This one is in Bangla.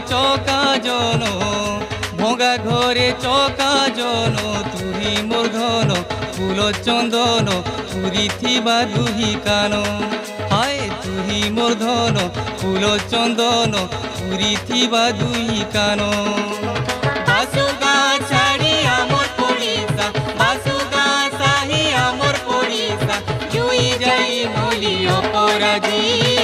চকা জন ভঙ্গা ঘরে চকা জন তুহি মোর ধন ফুল চন্দন পুরি থিবা দুহি কান হায় তুহি মোর ধন ফুল চন্দন পুরি থিবা দুহি কান বাসুগা ছাড়ি আমর পড়িসা বাসুগা সাহি আমর পড়িসা জুই যাই বলি অপরাধী